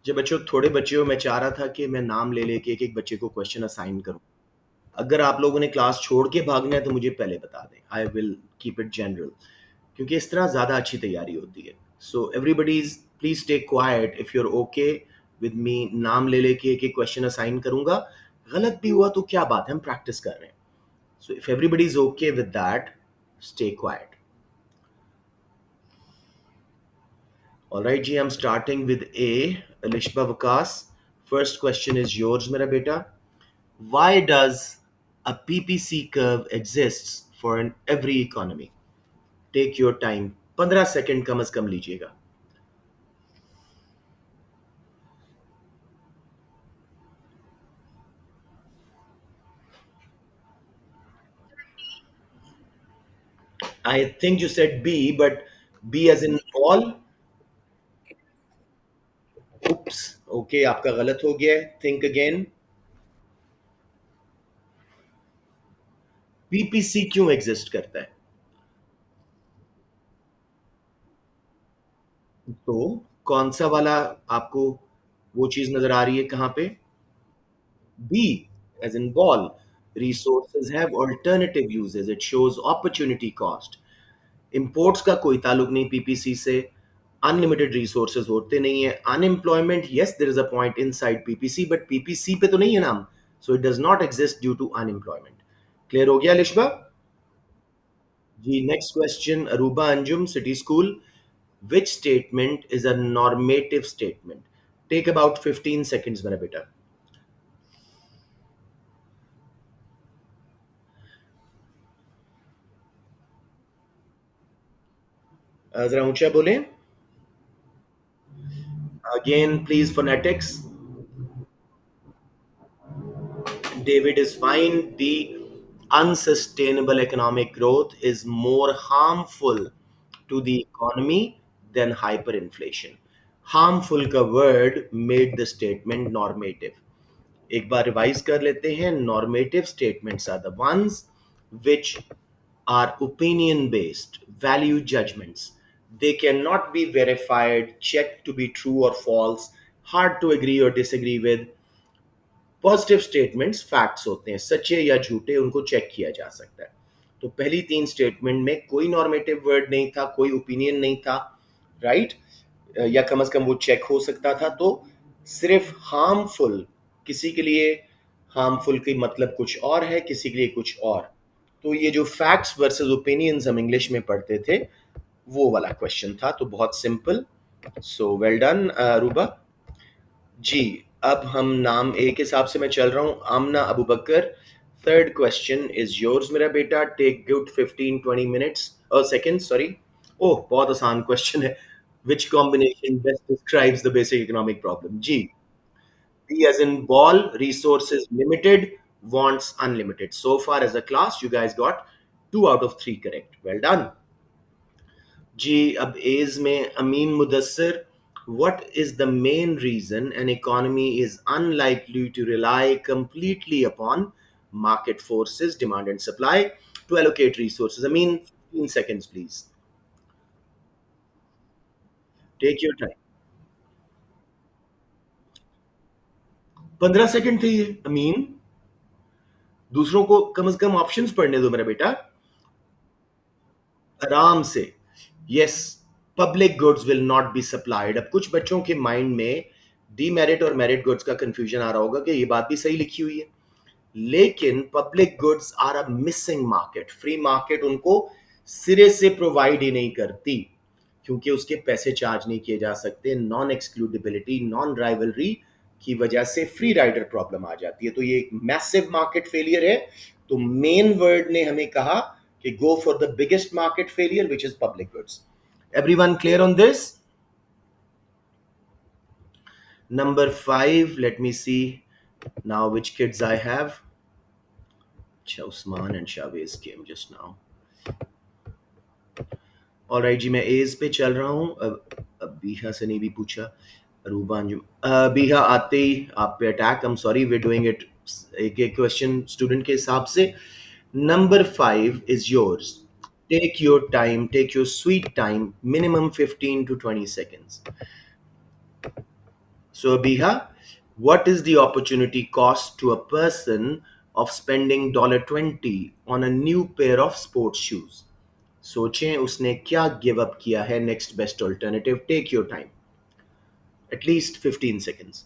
जब बच्चों थोड़े बच्चे हो, मैं चाह रहा था कि मैं नाम ले लेके एक-एक बच्चे को क्वेश्चन असाइन करूँ। अगर आप लोगों ने क्लास छोड़ के भागना है तो मुझे पहले बता दें। I will keep it general, क्योंकि इस तरह ज़्यादा अच्छी तैयारी होती है। So everybody's please stay quiet if you are okay with me. नाम ले लेके एक-एक क्वेश्चन असाइन करूँगा। गलत भी हुआ तो क्या बात है, हम प्रैक्टिस कर रहे हैं। So if everybody is okay with that, stay quiet. Alright जी, I am starting with A. Lishba Waqas, first question is yours मेरा बेटा। Why does a PPC curve exists for in every economy? Take your time. 15 second कम से कम लीजिएगा। I think you said B, but B as in ball. Oops. Okay, आपका गलत हो गया है। Think again. PPC क्यों एग्जिस्ट करता है? तो कौन सा वाला आपको वो चीज नजर आ रही है कहाँ पे? B as in ball. Resources have alternative uses. It shows opportunity cost. Imports का कोई ताल्लुक नहीं पीपीसी से। अनलिमिटेड रिसोर्सेज होते नहीं है। Unemployment, yes there is a point inside PPC, but PPC पे तो नहीं है नाम। So it does not exist due to unemployment. Clear हो गया लिशबा? जी, next question Aruba Anjum, City School. Which statement is a normative statement? Take about 15 seconds मेरा बेटा। जरा ऊंचा बोलें। Again please phonetics. David is fine. The unsustainable economic growth is more harmful to the economy than hyperinflation. Harmful का word made the statement normative. एक बार revise कर लेते हैं। Normative statements are the ones which are opinion based, value judgments. They cannot be verified, checked to be true or false, hard to agree or disagree with. Positive statements facts होते हैं, सच्चे या झूठे उनको check किया जा सकता है। तो पहली तीन स्टेटमेंट में कोई नॉर्मेटिव वर्ड नहीं था, कोई ओपिनियन नहीं था, राइट? या कम से कम वो चेक हो सकता था। तो सिर्फ हार्मफुल, किसी के लिए हार्मफुल की मतलब कुछ और है, किसी के लिए कुछ और। तो ये जो फैक्ट्स वर्सेस ओपिनियंस हम इंग्लिश में पढ़ते थे, वो वाला क्वेश्चन था। तो बहुत सिंपल। सो वेल डन रूबा जी। अब हम नाम ए के हिसाब से मैं चल रहा हूँ। Amna Abu Bakar, third question is yours मेरा बेटा। टेक गुड 15-20 मिनट्स और सेकेंड, सॉरी। ओह, बहुत आसान क्वेश्चन है। Which combination best describes the basic economic problem? जी, B as in ball, resources limited, wants unlimited. So far as a class, you guys got 2 out of 3 correct. Well done. जी, अब as में अमीन Mudassir, what is the main reason an economy is unlikely to rely completely upon market forces, demand and supply, to allocate resources? I mean, 15 seconds, please. Take your time. 15 second थे ये अमीन। दूसरों को कम से कम options पढ़ने दो मेरा बेटा, आराम से। Yes, public goods will not be supplied. अब कुछ बच्चों के माइंड में डीमेरिट और मेरिट गुड्स का कंफ्यूजन आ रहा होगा कि ये बात भी सही लिखी हुई है, लेकिन public goods are a missing market. Free market उनको सिरे से प्रोवाइड ही नहीं करती, क्योंकि उसके पैसे चार्ज नहीं किए जा सकते। नॉन एक्सक्लूडिबिलिटी, नॉन राइवलरी की वजह से फ्री राइडर प्रॉब्लम आ जाती है। तो ये एक मैसिव मार्केट फेलियर है। तो मेन वर्ड ने हमें कहा कि go for the biggest market failure which is public goods. Everyone clear on this? Number 5, let me see now which kids I have. Usman and Shavez came just now. Alright जी, मैं एज पे चल रहा हूँ। अब बीहा से नहीं भी पूछा। अरूबा अंजुम, बीहा आते ही आप पे attack. I am sorry, we doing it एक एक क्वेश्चन स्टूडेंट के हिसाब से। Number 5 is yours. Take your time, take your sweet time, minimum 15 to 20 seconds. So, Abiha, what is the opportunity cost to a person of spending $20 on a new pair of sports shoes? सोचें उसने क्या give up किया है next best alternative take your time at least 15 seconds.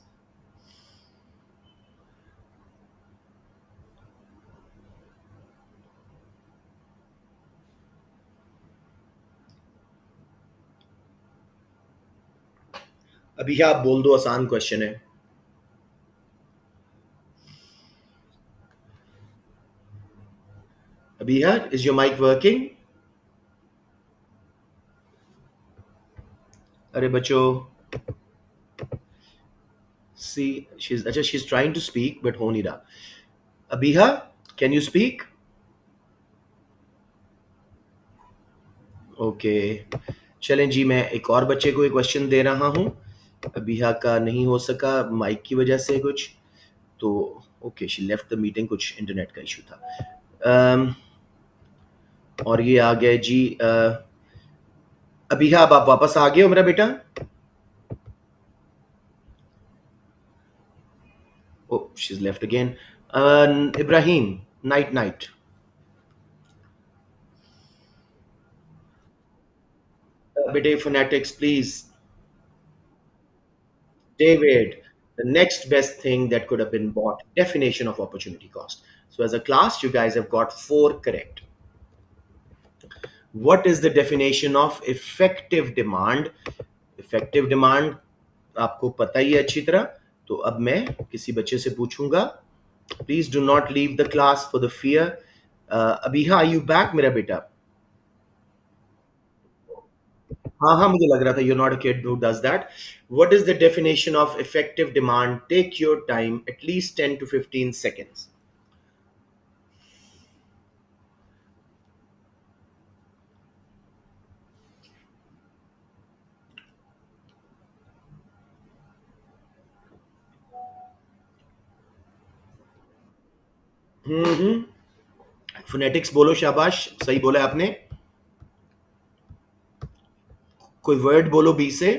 अभी आप बोल दो आसान क्वेश्चन है अभी इज योर माइक वर्किंग अरे बच्चों सी शीज अच्छा she is trying to speak but हो नहीं रहा Abiha can you speak okay चलें जी मैं एक और बच्चे को एक क्वेश्चन दे रहा हूं अबीहा का नहीं हो सका माइक की वजह से कुछ तो okay she left the meeting कुछ इंटरनेट का इशू था और ये आ गया जी अबीहा अब आप वापस आ गए हो मेरा बेटा Oh, she's left again. Ibrahim, night night. Bide phonetics, please. David, the next best thing that could have been bought. Definition of opportunity cost. So as a class, you guys have got 4 correct. What is the definition of effective demand? Effective demand आपको पता ही है अच्छी तरह तो अब मैं किसी बच्चे से पूछूंगा please do not leave the class for the fear अभी हाँ यू बैक मेरा बेटा हाँ हाँ मुझे लग रहा था you're not a kid who does that. What is the definition of effective demand? Take your time, at least 10 to 15 seconds. Hmm phonetics बोलो शाबाश सही बोला आपने कोई वर्ड बोलो बी से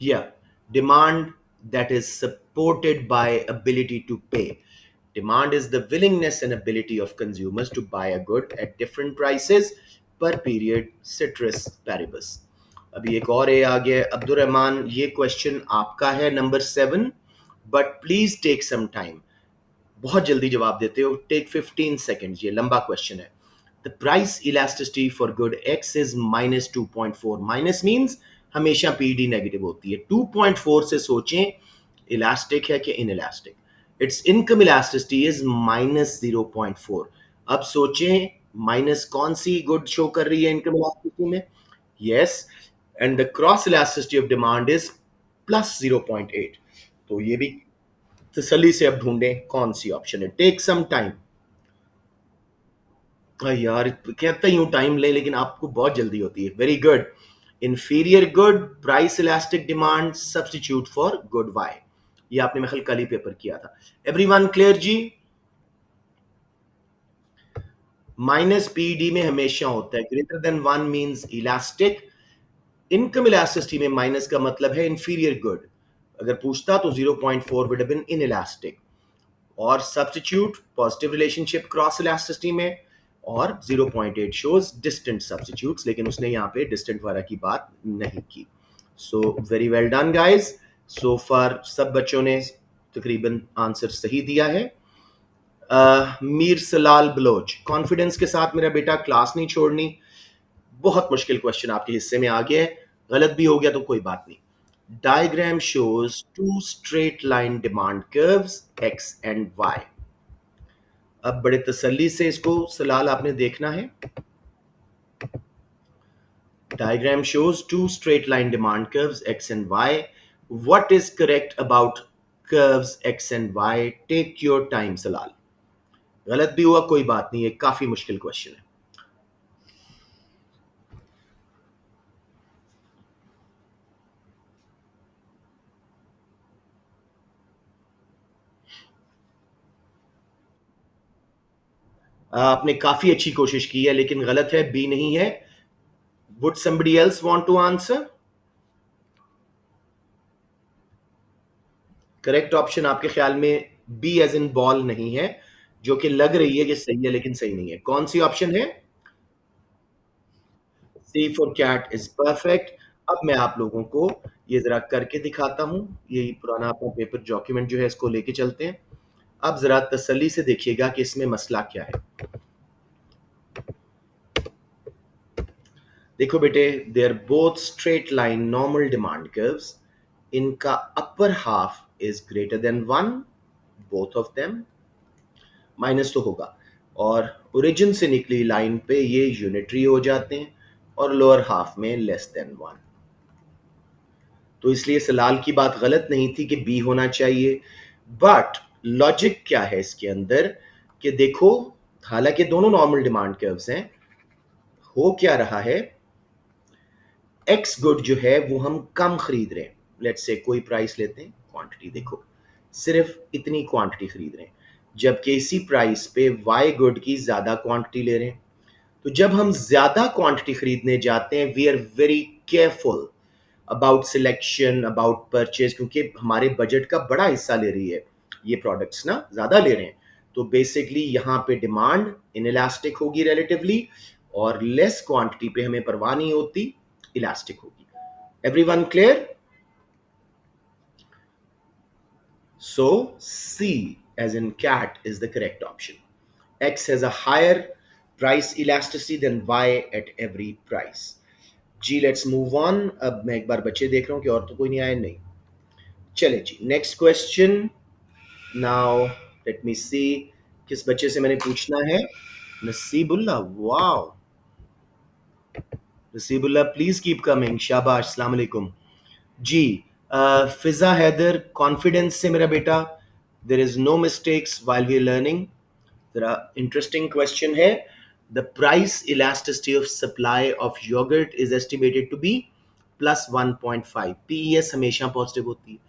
Yeah, demand that is supported by ability to pay. Demand is the willingness and ability of consumers to buy a good at different prices per period ceteris paribus. अभी एक और ए आ गया अब्दुल रहमान ये क्वेश्चन आपका है number 7 but please take some time बहुत जल्दी जवाब देते हो टेक 15 सेकेंड्स ये लंबा क्वेश्चन है the price elasticity for good x is -2.4 minus means हमेशा पीडी नेगेटिव होती है 2.4 से सोचें इलास्टिक है कि in elastic it's income elasticity is -0.4 अब सोचें माइनस कौन सी गुड शो कर रही है इनकम इलास्टिसिटी में yes and the cross elasticity of demand is +0.8 तो ये भी तसल्ली से अब ढूंढें कौन सी ऑप्शन है टेक सम टाइम यार कहता ही हूँ टाइम ले लेकिन आपको बहुत जल्दी होती है very good inferior good price elastic demand substitute for good Y ये आपने मैं कल ही पेपर किया था एवरीवन क्लियर जी माइनस पीडी में हमेशा होता है greater than 1 means elastic income elasticity में माइनस का मतलब है इंफीरियर गुड अगर पूछता तो 0.4 वुड हैव बीन इनइलास्टिक और substitute positive relationship cross elasticity में और 0.8 शोज डिस्टेंट सब्स्टिट्यूट्स लेकिन उसने यहाँ पे डिस्टेंट वाला की बात नहीं की so very well done guys so far सब बच्चों ने तकरीबन आंसर सही दिया है मीर सलाल बलोच कॉन्फिडेंस के साथ मेरा बेटा क्लास नहीं छोड़नी बहुत मुश्किल क्वेश्चन आपके हिस्से में आ गया है गलत भी हो गया तो कोई बात नहीं diagram shows two straight line demand curves X and Y अब बड़े तसल्ली से इसको सलाल आपने देखना है diagram shows two straight line demand curves X and Y what is correct about curves X and Y take your time Salal गलत भी हुआ कोई बात नहीं है काफी मुश्किल क्वेश्चन है आपने काफी अच्छी कोशिश की है लेकिन गलत है बी नहीं है would somebody else want to answer correct option आपके ख्याल में बी एज इन बॉल नहीं है, जो कि लग रही है कि सही है लेकिन सही नहीं है। कौन सी ऑप्शन है? सी फॉर कैट इज परफेक्ट। अब मैं आप लोगों को ये जरा करके दिखाता हूँ। ये पुराना अपना पेपर डॉक्यूमेंट जो है इसको लेके चलते हैं। अब जरा तसल्ली से देखिएगा कि इसमें मसला क्या है। देखो बेटे, they are both straight line normal demand curves. इनका upper half is greater than one, both of them. Minus तो होगा, और ओरिजिन से निकली लाइन पे ये यूनिटरी हो जाते हैं, और लोअर हाफ में लेस देन वन। तो इसलिए सलाल की बात गलत नहीं थी कि बी होना चाहिए। बट लॉजिक क्या है इसके अंदर कि देखो, हालांकि दोनों नॉर्मल डिमांड कर्व्स हैं, हो क्या रहा है, एक्स गुड जो है वो हम कम खरीद रहे हैं। लेट्स से कोई प्राइस लेते हैं, क्वांटिटी देखो, सिर्फ इतनी क्वांटिटी खरीद रहे हैं, जबकि इसी प्राइस पे वाई गुड की ज्यादा क्वांटिटी ले रहे हैं। तो जब हम ज्यादा क्वांटिटी खरीदने जाते हैं, we are very careful about selection, about purchase, क्योंकि हमारे बजट का बड़ा हिस्सा ले रही है ये प्रोडक्ट्स ना, ज्यादा ले रहे हैं। तो बेसिकली यहाँ पे डिमांड इनइलास्टिक होगी रिलेटिवली, और लेस क्वांटिटी पे हमें परवाह नहीं होती, इलास्टिक होगी। Everyone clear? So C as in cat is the correct option. X has a higher price elasticity than Y at every price. जी लेट्स मूव ऑन। अब मैं एक बार बच्चे देख रहा हूँ कि और तो कोई नहीं आया, नहीं। चले जी, next question. Now let me see किस बच्चे से मैंने पूछना है। Nasibullah, wow, Nasibullah please keep coming, शाबाश, अस्सलाम वालेकुम। जी, फिजा हैदर, कॉन्फिडेंस से मेरा बेटा, there is no mistakes while we learning. जरा इंटरेस्टिंग क्वेश्चन है। The price elasticity of supply of yogurt is estimated to be plus 1.5। PES हमेशा पॉजिटिव होती है।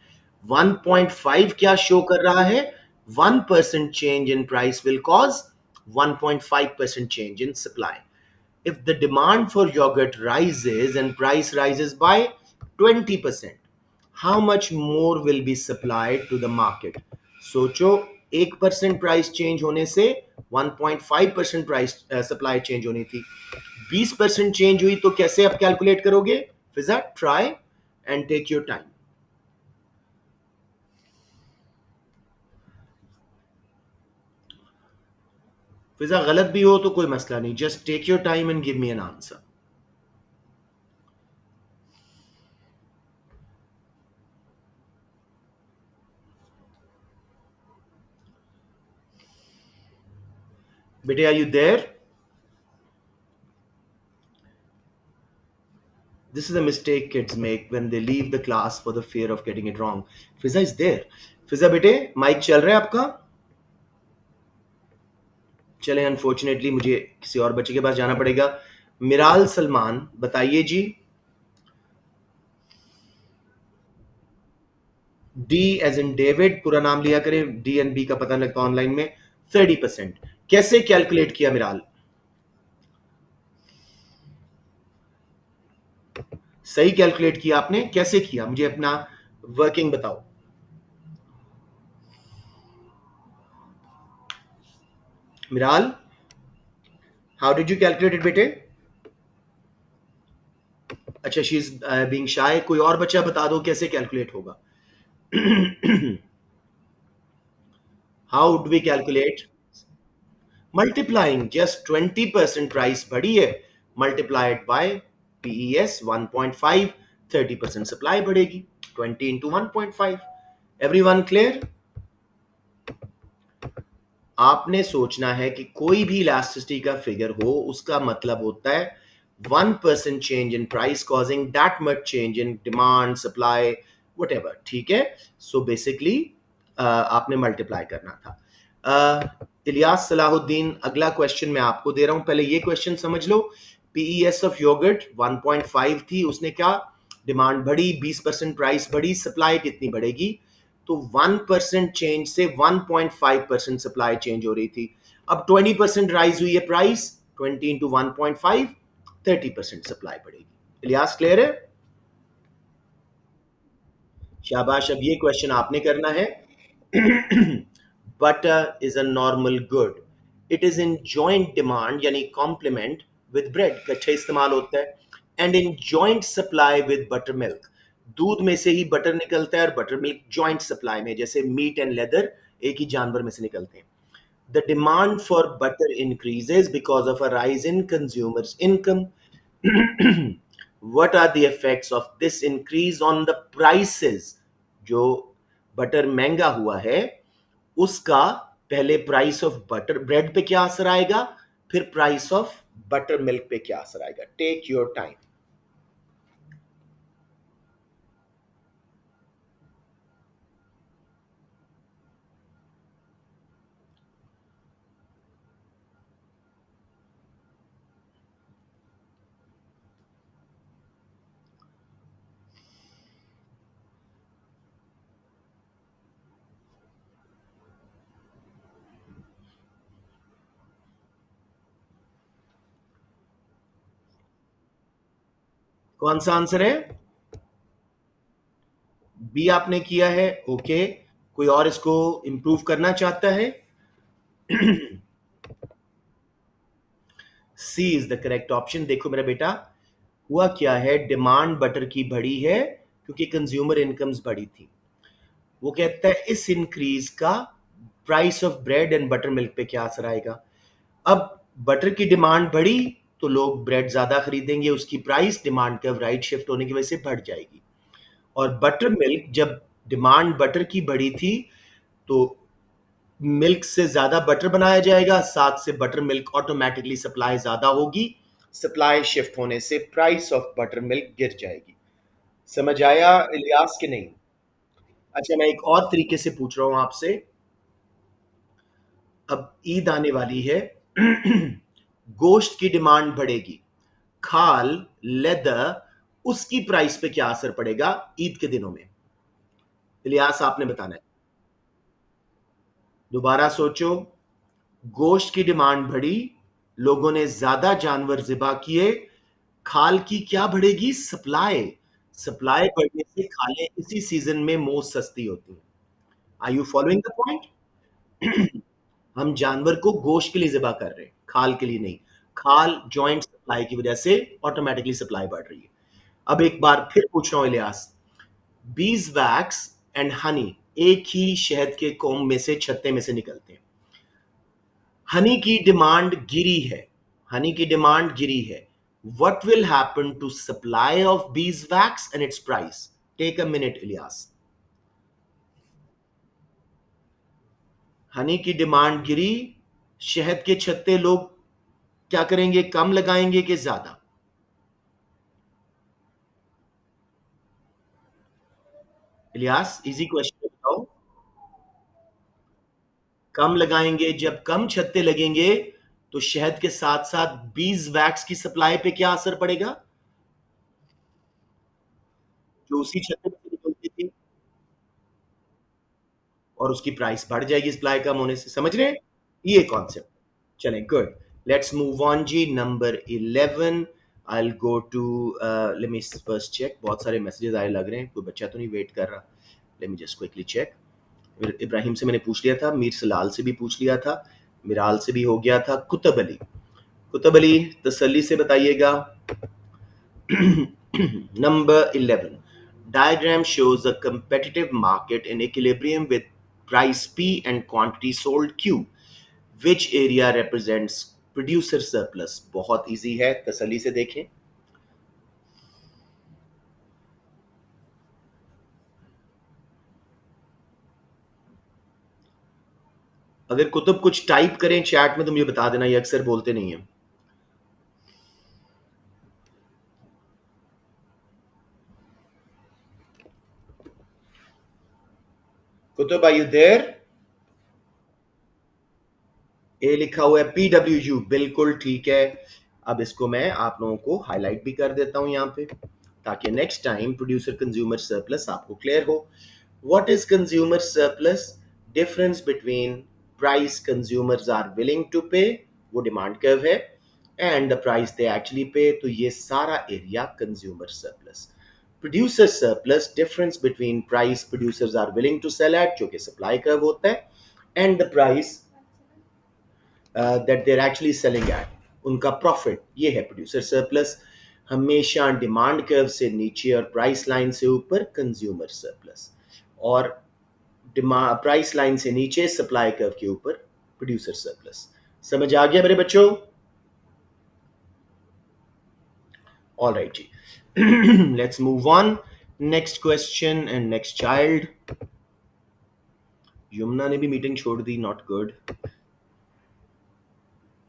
1.5 क्या शो कर रहा है? 1% change in price will cause 1.5% change in supply. If the demand for yogurt rises and price rises by 20%, how much more will be supplied to the market? सोचो, 1% price change होने से 1.5% price supply change होनी थी। 20% change हुई तो कैसे आप calculate करोगे? Fiza, try and take your time. Fiza गलत भी हो तो कोई मसला नहीं, just take your time and give me an answer. बेटे, are you there? This is a mistake kids make when they leave the class for the fear of getting it wrong. Fiza is there. फिजा बेटे, mic चल रहा है आपका? चले, unfortunately मुझे किसी और बच्चे के पास जाना पड़ेगा। मिराल सलमान, बताइए जी। डी एज इन डेविड, पूरा नाम लिया करें, डी एंड बी का पता लगता ऑनलाइन में। 30%। कैसे कैलकुलेट किया मिराल? सही कैलकुलेट किया आपने? कैसे किया, मुझे अपना वर्किंग बताओ। Miral, how did you calculate it बेटे? अच्छा, शी इज बीइंग शाय। कोई और बच्चा बता दो कैसे कैलकुलेट होगा। How do we calculate? Multiplying, just 20% price बढ़ी है, मल्टीप्लाइड बाय पीईएस 1.5, 30% सप्लाई बढ़ेगी, 20 इंटू 1.5। Everyone clear? आपने सोचना है कि कोई भी इलास्टिसिटी का फिगर हो, उसका मतलब होता है 1% change in price causing that much change in demand, supply, what ever. ठीक है, सो बेसिकली आपने मल्टीप्लाई करना था। इलियास सलाहुद्दीन, अगला क्वेश्चन मैं आपको दे रहा हूं, पहले ये क्वेश्चन समझ लो। पीईएस ऑफ योगर्ट 1.5 थी, उसने क्या, डिमांड बढ़ी, 20% प्राइस बढ़ी, सप्लाई कितनी बढ़ेगी? तो 1% चेंज से 1.5% सप्लाई चेंज हो रही थी। अब 20% राइज हुई है प्राइस, 20 इंटू 1.5, 30% सप्लाई बढ़ेगी। इलियास क्लियर है? शाबाश, अब ये क्वेश्चन आपने करना है। Butter is a normal good, it is in joint demand यानी कॉम्प्लीमेंट विद ब्रेड, इकट्ठे इस्तेमाल होता है, and in joint supply with butter milk. दूध में से ही बटर निकलता है और बटर मिल्क जॉइंट सप्लाई में, जैसे मीट एंड लेदर एक ही जानवर में से निकलते हैं। The demand for butter increases because of a rise in consumers' income. What are the effects of this increase on the prices? जो बटर महंगा हुआ है उसका पहले प्राइस ऑफ बटर ब्रेड पे क्या असर आएगा, फिर प्राइस ऑफ बटर मिल्क पे क्या असर आएगा। Take your time. कौन सा आंसर है? बी आपने किया है, ओके। कोई और इसको इंप्रूव करना चाहता है? सी इज द करेक्ट ऑप्शन। देखो मेरा बेटा, हुआ क्या है, डिमांड बटर की बढ़ी है क्योंकि कंज्यूमर इनकम्स बढ़ी थी। वो कहता है इस इंक्रीज का price of bread and butter milk पे क्या असर आएगा। अब बटर की डिमांड बढ़ी तो लोग ब्रेड ज्यादा खरीदेंगे, उसकी प्राइस डिमांड का राइट शिफ्ट होने की वजह से बढ़ जाएगी। और बटर मिल्क, जब डिमांड बटर की बढ़ी थी तो मिल्क से ज्यादा बटर बनाया जाएगा, साथ से बटर मिल्क ऑटोमेटिकली सप्लाई ज्यादा होगी, सप्लाई शिफ्ट होने से प्राइस ऑफ बटर मिल्क गिर जाएगी। समझ आया इलियास के नहीं? अच्छा, मैं एक और तरीके से पूछ रहा हूं आपसे। अब ईद आने वाली है, गोश्त की डिमांड बढ़ेगी, खाल, लेदर, उसकी प्राइस पे क्या असर पड़ेगा ईद के दिनों में? इलियास आपने बताना है। दोबारा सोचो। गोश्त की डिमांड बढ़ी, लोगों ने ज्यादा जानवर जिबा किए, खाल की क्या बढ़ेगी? सप्लाई। सप्लाई बढ़ने से खालें इसी सीजन में मोस्ट सस्ती होती हैं। Are you following the point? हम जानवर को गोश्त के लिए ज़िबा कर रहे हैं, खाल के लिए नहीं। खाल जॉइंट सप्लाई की वजह से ऑटोमेटिकली सप्लाई बढ़ रही है। अब एक बार फिर पूछ रहा हूं Ilyas, bees wax and honey एक ही शहद के कोम में से, छत्ते में से निकलते हैं। हनी की डिमांड गिरी है, हनी की डिमांड गिरी है। What will happen to supply of beeswax and its price? Take a minute, Ilyas. Honey की डिमांड गिरी, शहद के छत्ते लोग क्या करेंगे, कम लगाएंगे कि ज्यादा? इलियास, इजी क्वेश्चन बताओ। कम लगाएंगे, जब कम छत्ते लगेंगे तो शहद के साथ साथ बीज वैक्स की सप्लाई पे क्या असर पड़ेगा, जो उसी छत्ते में से निकलती थी, और उसकी प्राइस बढ़ जाएगी सप्लाई कम होने से। समझ रहे हैं ये कॉन्सेप्ट? चलें, गुड। लेट्स मूव ऑन जी, number 11। I go to, let me first check, बहुत सारे मैसेजेस आए लग रहे हैं, कोई बच्चा तो नहीं वेट कर रहा। Let me just quickly check. Ibrahim से मैंने पूछ लिया था, मीर सलाल से भी पूछ लिया था, मिराल से भी हो गया था। कुतुब अली, कुतुब अली तसल्ली से बताइएगा। Number 11. Diagram shows a competitive market in equilibrium with price P and quantity sold Q. Which area represents producer surplus? बहुत इजी है, तसल्ली से देखें। अगर कुतुब कुछ टाइप करें चैट में तो मुझे बता देना, ये अक्सर बोलते नहीं है। Qutub, are you there? A लिखा हुआ है PWU, बिल्कुल ठीक है। अब इसको मैं आप लोगों को हाईलाइट भी कर देता हूं यहाँ पे, ताकि next time producer consumer surplus आपको क्लियर हो। What is consumer surplus? Difference between price consumers are willing to pay, वो डिमांड कर्व है, and the price they actually pay, तो ये सारा area consumer surplus. Producer surplus, difference between price producers are willing to sell at, जो कि supply curve होता है, and the price that they're actually selling at, उनका profit, ये है प्रोड्यूसर सरप्लस। हमेशा डिमांड कर्व से नीचे और प्राइस लाइन से ऊपर कंज्यूमर सरप्लस, और प्राइस लाइन से नीचे सप्लाई कर्व के ऊपर प्रोड्यूसर सरप्लस। समझ आ गया मेरे बच्चों? ऑल राइट जी। Let's move on. Next question and next child. Yamuna ने भी मीटिंग छोड़ दी, नॉट गुड।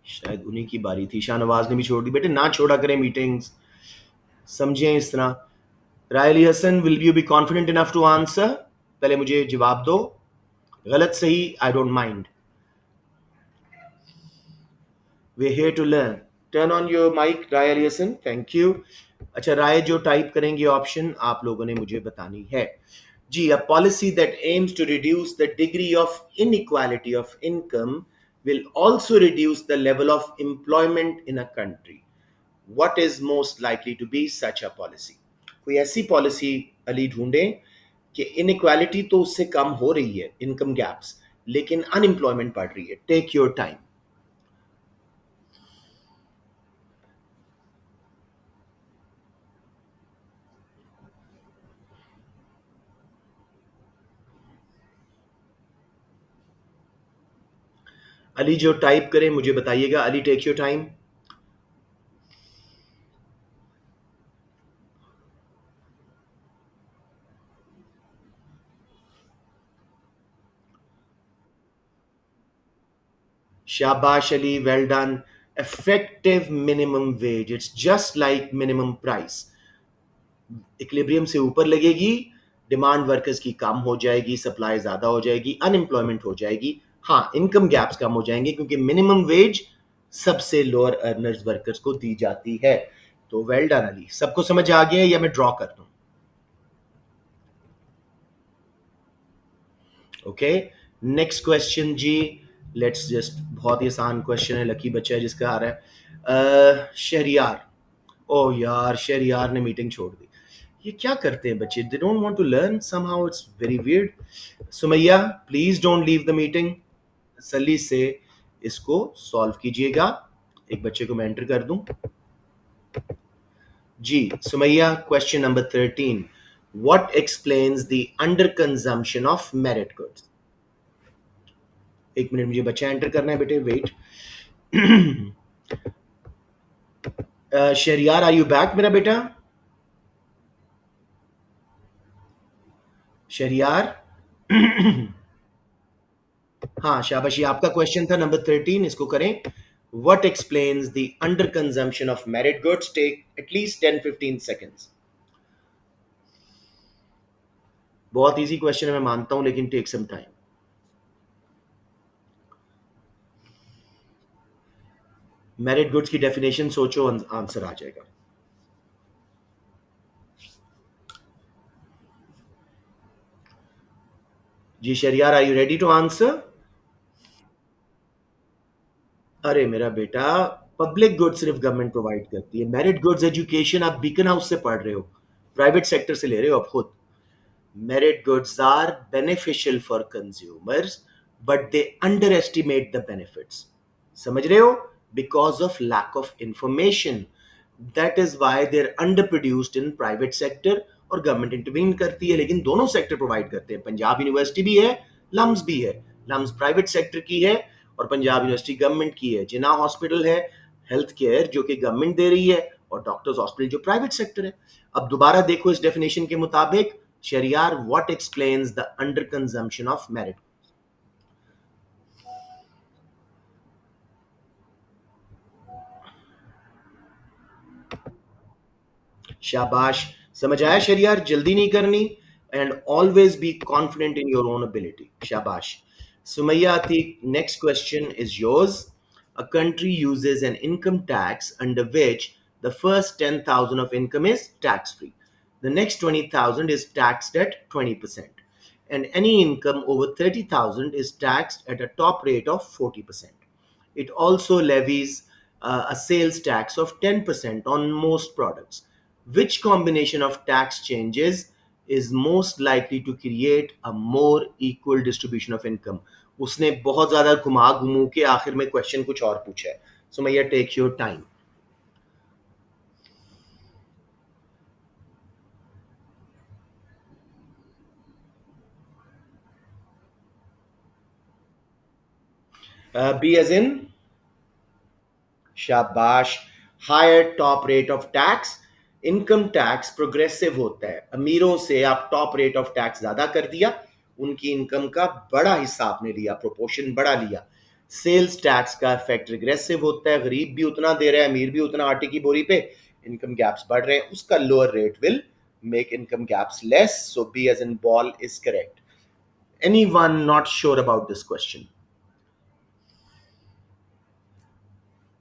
शायद उन्हीं की बारी थी। शाहनवाज ने भी छोड़ दी। बेटे ना छोड़ा करें मीटिंग्स, समझें इस तरह। Raili Hasan, will you be confident enough to answer? पहले मुझे जवाब दो, गलत सही I don't mind, we're here to learn. Turn on your mic Rai Hasan, thank you. अच्छा, राय जो टाइप करेंगे ऑप्शन आप लोगों ने मुझे बतानी है जी। A policy that aims to reduce the degree of inequality of income will also reduce the level of employment in a country. What is most likely to be such a policy? कोई ऐसी policy Ali ढूंढें कि inequality तो उससे कम हो रही है, income gaps, लेकिन अनएम्प्लॉयमेंट बढ़ रही है। Take your time. अली जो टाइप करें मुझे बताइएगा। Ali, take your time. शाबाश Ali, well done. Effective minimum wage, it's just like minimum price. Equilibrium से ऊपर लगेगी, डिमांड वर्कर्स की कम हो जाएगी, सप्लाई ज्यादा हो जाएगी, अनएम्प्लॉयमेंट हो जाएगी। हाँ, इनकम गैप्स कम हो जाएंगे क्योंकि मिनिमम वेज सबसे लोअर अर्नर्स वर्कर्स को दी जाती है। तो वेल डन अली। सबको समझ आ गया या मैं ड्रॉ कर दूं? ओके, नेक्स्ट क्वेश्चन जी। लेट्स जस्ट, बहुत ही आसान क्वेश्चन है, लकी बच्चा है जिसका आ रहा है। शहरियार, ओ यार शहरियार ने मीटिंग छोड़ दी। ये क्या करते हैं बच्चे? They don't want to learn, somehow it's very weird. Sumaiya, please don't leave the meeting. तसल्ली से इसको सॉल्व कीजिएगा। एक बच्चे को मैं एंटर कर दूं जी। Sumaiya, question number 13, what explains the under consumption of merit goods? एक मिनट, मुझे बच्चा एंटर करना है बेटे, wait. Shahryar, are you back मेरा बेटा? शहरियार। हाँ शाबाश, ये आपका क्वेश्चन था नंबर 13, इसको करें। What explains the under consumption of merit goods? Take at least 10-15 seconds. बहुत इजी क्वेश्चन है मैं मानता हूं, लेकिन take some time. Merit goods की डेफिनेशन सोचो, आंसर आ जाएगा। जी Shahryar, are you ready to answer? अरे मेरा बेटा, पब्लिक गुड्स सिर्फ गवर्नमेंट प्रोवाइड करती है। मेरिट गुड्स एजुकेशन आप बीकन हाउस से पढ़ रहे हो, प्राइवेट सेक्टर से ले रहे हो आप खुद। Merit goods are beneficial for consumers, but they underestimate the benefits. समझ रहे हो? Because of lack of information. That is why they're underproduced in private sector, और गवर्नमेंट इंटरवीन करती है, लेकिन दोनों सेक्टर प्रोवाइड करते हैं। पंजाब यूनिवर्सिटी भी है, लम्स भी है। लम्स प्राइवेट सेक्टर की है और पंजाब यूनिवर्सिटी गवर्नमेंट की है। जिना हॉस्पिटल है हेल्थ केयर जो कि गवर्नमेंट दे रही है, और डॉक्टर्स हॉस्पिटल जो प्राइवेट सेक्टर है। अब दोबारा देखो इस डेफिनेशन के मुताबिक, Shahriar, what explains the underconsumption of merit? शाबाश, समझ आया शरियार? जल्दी नहीं करनी, and always be confident in your own ability. शाबाश। Sumaiya Atiq, next question is yours. A country uses an income tax under which the first 10,000 of income is tax free. The next 20,000 is taxed at 20%. And any income over 30,000 is taxed at a top rate of 40%. It also levies a sales tax of 10% on most products. Which combination of tax changes is most likely to create a more equal distribution of income? उसने बहुत ज्यादा घुमा घुमू के आखिर में question कुछ और पूछा है. So मैया, take your time. B as in शाबाश. Higher top rate of tax. Income tax progressive होता है. अमीरों से आप टॉप रेट ऑफ टैक्स ज्यादा कर दिया, उनकी इनकम का बड़ा हिस्सा आपने लिया, प्रोपोर्शन बड़ा लिया. सेल्स टैक्स का इफेक्ट रिग्रेसिव होता है. गरीब भी उतना दे रहा है, अमीर भी उतना आटे की बोरी पे, इनकम गैप्स बढ़ रहे हैं, उसका lower rate will make income gaps less. So B as in ball is correct. Anyone not sure about this question?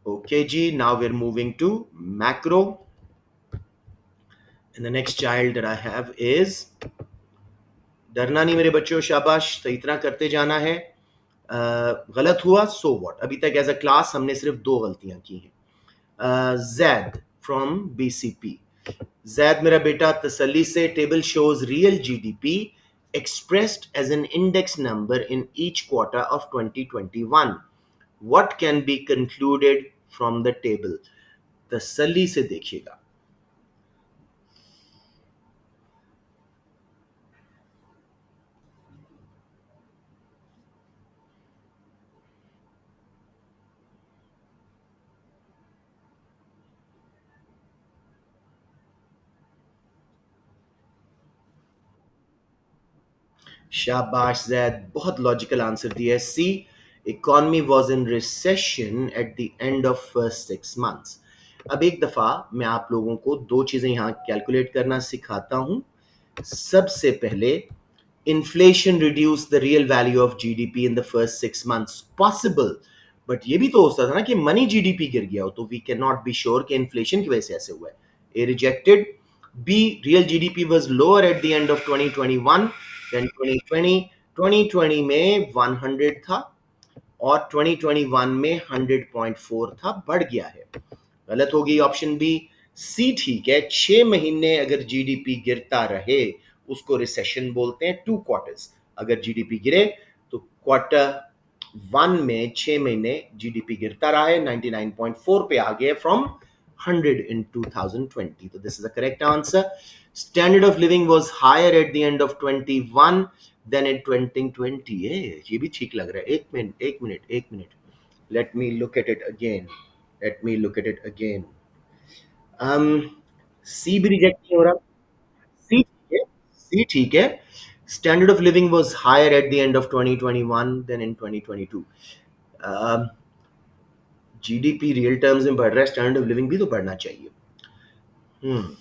Okay, G. Now we're moving to macro. And the next child that I have is, डरना नहीं मेरे बच्चों, शाबाश, तो इतना करते जाना है. गलत हुआ सो व्हाट. अभी तक एज अ क्लास हमने सिर्फ दो गलतियां की हैं. Zaid from BCP. जैद मेरा बेटा, तसल्ली से, table shows real GDP expressed as an index number in each quarter of 2021. What can be concluded from the table? तसल्ली से देखिएगा. शाबाश जैद, बहुत लॉजिकल आंसर दिया है. See, economy was in recession at the end of first 6 months. अब एक दफा मैं आप लोगों को दो चीजें यहां कैलकुलेट करना सिखाता हूं. सबसे पहले, inflation reduce the real value of GDP in the first 6 months. Possible, but ये भी तो हो सकता था ना कि मनी जीडीपी गिर गया हो, तो we can not be sure कि इन्फ्लेशन की वजह से ऐसे हुआ है. A rejected. B, real GDP was lower at the end of 2021 then 2020. 2020 में 100 था और 2021 में 100.4 था, बढ़ गया है. गलत होगी ऑप्शन बी. सी ठीक है. 6 महीने अगर जीडीपी गिरता रहे उसको रिसेशन बोलते हैं. 2 क्वार्टर्स अगर जीडीपी गिरे तो क्वार्टर 1 में 6 महीने जीडीपी गिरता रहा है, 99.4 पे आ गया फ्रॉम 100 in 2020. तो this is the correct answer. Standard of living was higher at the end of 21 then in 2020. ये भी ठीक लग रहा है. एक मिनट एक मिनट एक minute. Let me look at it again. Let me look at it again. C भी रिजेक्ट नहीं हो रहा. सी ठीक है. सी ठीक है. Standard of living was higher at the end of 2021 then in 2022. GDP real terms में बढ़ रहा है, स्टैंडर्ड ऑफ लिविंग भी तो बढ़ना चाहिए. हम्म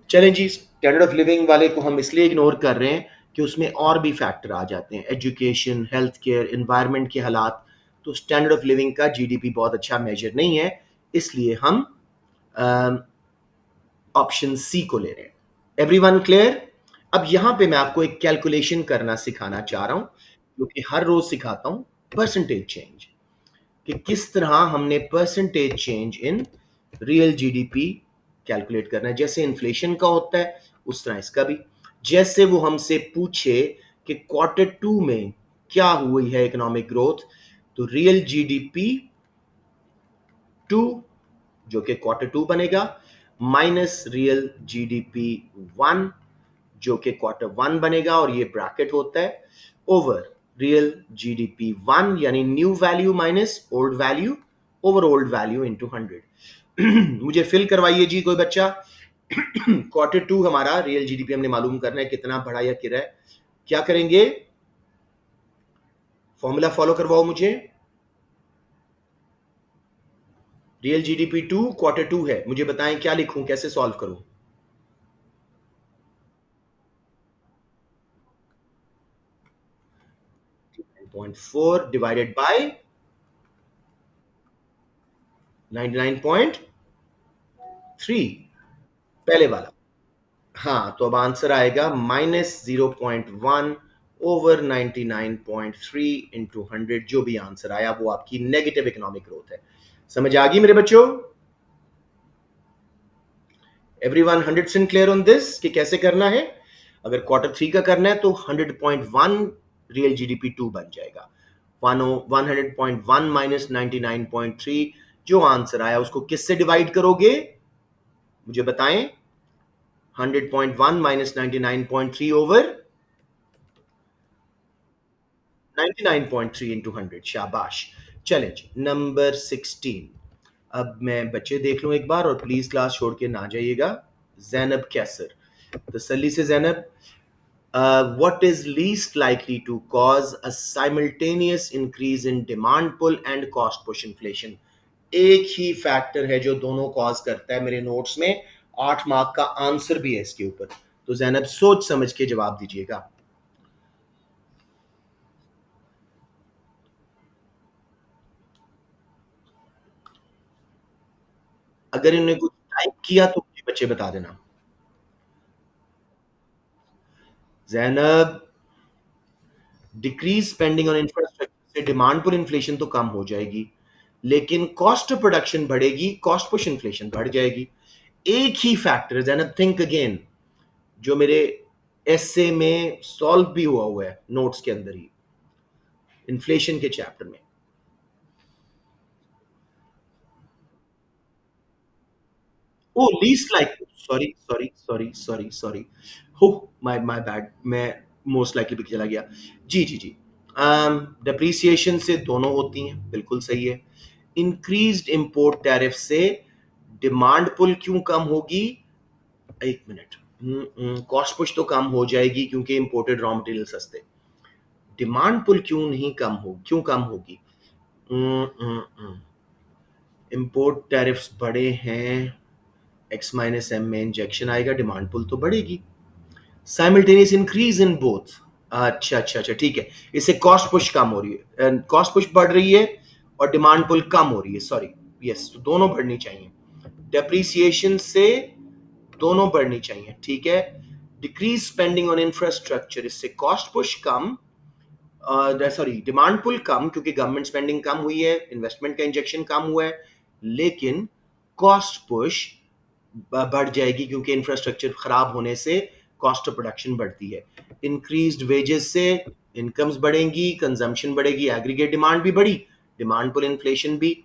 चलें जी, स्टैंडर्ड ऑफ लिविंग वाले को हम इसलिए इग्नोर कर रहे हैं कि उसमें और भी फैक्टर आ जाते हैं, एजुकेशन, हेल्थ केयर, एनवायरनमेंट के हालात. तो स्टैंडर्ड ऑफ लिविंग का जीडीपी बहुत अच्छा मेजर नहीं है, इसलिए हम ऑप्शन सी को ले रहे हैं. Everyone clear? अब यहां पे मैं आपको एक कैलकुलेशन करना सिखाना चाह रहा हूं, जो कि हर रोज सिखाता हूं. परसेंटेज चेंज, कि किस तरह हमने percentage change in real GDP calculate करना है. जैसे इन्फ्लेशन का होता है उस तरह इसका भी. जैसे वो हमसे पूछे कि क्वार्टर 2 में क्या हुई है इकोनॉमिक ग्रोथ, तो रियल जीडीपी 2 जो कि क्वार्टर 2 बनेगा, माइनस रियल जीडीपी 1 जो कि क्वार्टर 1 बनेगा, और ये ब्रैकेट होता है, ओवर रियल जीडीपी 1 यानी new value minus old value over old value into 100. मुझे फिल करवाइए जी कोई बच्चा. क्वार्टर 2 हमारा रियल जीडीपी हमने मालूम करना है कितना बढ़ा या गिरा है. क्या करेंगे? फॉर्मूला फॉलो करवाओ मुझे. रियल जीडीपी 2 क्वार्टर 2 है, मुझे बताएं क्या लिखूं, कैसे सॉल्व करूं? 0.4 डिवाइडेड बाय 99.3, पहले वाला. हाँ, तो अब आंसर आएगा -0.1 ओवर 99.3 इंटू 100. जो भी आंसर आया वो आपकी नेगेटिव इकोनॉमिक ग्रोथ है. समझ आ गई मेरे बच्चों? एवरीवन 100% क्लियर ऑन दिस कि कैसे करना है? अगर क्वार्टर थ्री का करना है तो 100.1 रियल जीडीपी टू बन जाएगा। 100.1 माइनस 99.3, जो आंसर आया उसको किससे डिवाइड करोगे? मुझे बताएं। 100.1 माइनस 99.3 ओवर 99.3 इंटू 100। शाबाश। Challenge number 16। अब मैं बच्चे देख लूं एक बार, और प्लीज क्लास छोड़ के ना जाइएगा। जैनब कैसर, तसल्ली से Zainab. What is least likely to cause a simultaneous increase in demand pull and cost push inflation? एक ही फैक्टर है जो दोनों कॉज करता है। मेरे नोट्स में 8 मार्क का आंसर भी है इसके ऊपर। तो जैनब सोच समझ के जवाब दीजिएगा। अगर इन्होंने कुछ टाइप किया तो मुझे बच्चे बता देना। Zainab, decrease spending on infrastructure से डिमांड पर इन्फ्लेशन तो कम हो जाएगी, लेकिन कॉस्ट ऑफ प्रोडक्शन बढ़ेगी, कॉस्ट पुश इन्फ्लेशन बढ़ जाएगी। एक ही फैक्टर है जैनब, थिंक अगेन, जो मेरे एसए में सॉल्व भी हुआ है नोट्स के अंदर ही, इन्फ्लेशन के चैप्टर में। Oh least like, sorry sorry sorry sorry sorry, हो, माय बैड, मैं मोस्ट लाइकली भी चला गया। जी जी जी। डिप्रिसिएशन से दोनों होती हैं, बिल्कुल सही है। इंक्रीज्ड इंपोर्ट टैरिफ से डिमांड पुल क्यों कम होगी? एक मिनट। कॉस्ट पुश तो कम हो जाएगी क्योंकि इंपोर्टेड रॉ मटेरियल सस्ते। डिमांड पुल क्यों नहीं कम हो, क्यों कम होगी? इंपोर्ट टैरिफ्स बड़े हैं, एक्स माइनस एम में इंजेक्शन आएगा, डिमांड पुल तो बढ़ेगी। Simultaneous increase in both. अच्छा अच्छा अच्छा, ठीक है। इससे कॉस्ट पुश कम हो रही है, कॉस्ट पुश बढ़ रही है और डिमांड पुल कम हो रही है, सॉरी। यस, तो दोनों बढ़नी चाहिए। डेप्रिसिएशन से दोनों बढ़नी चाहिए, ठीक है। डिक्रीज स्पेंडिंग ऑन इंफ्रास्ट्रक्चर, इससे कॉस्ट पुश कम, सॉरी डिमांड पुल कम, क्योंकि गवर्नमेंट स्पेंडिंग कम हुई है, इन्वेस्टमेंट का इंजेक्शन कम हुआ है। लेकिन कॉस्ट पुश बढ़ जाएगी क्योंकि इंफ्रास्ट्रक्चर खराब होने से कॉस्ट ऑफ प्रोडक्शन बढ़ती है। इंक्रीज्ड वेजेस से इनकम्स बढ़ेंगी, कंजम्पशन बढ़ेगी, एग्रीगेट डिमांड भी बढ़ी, डिमांड पुल इन्फ्लेशन भी,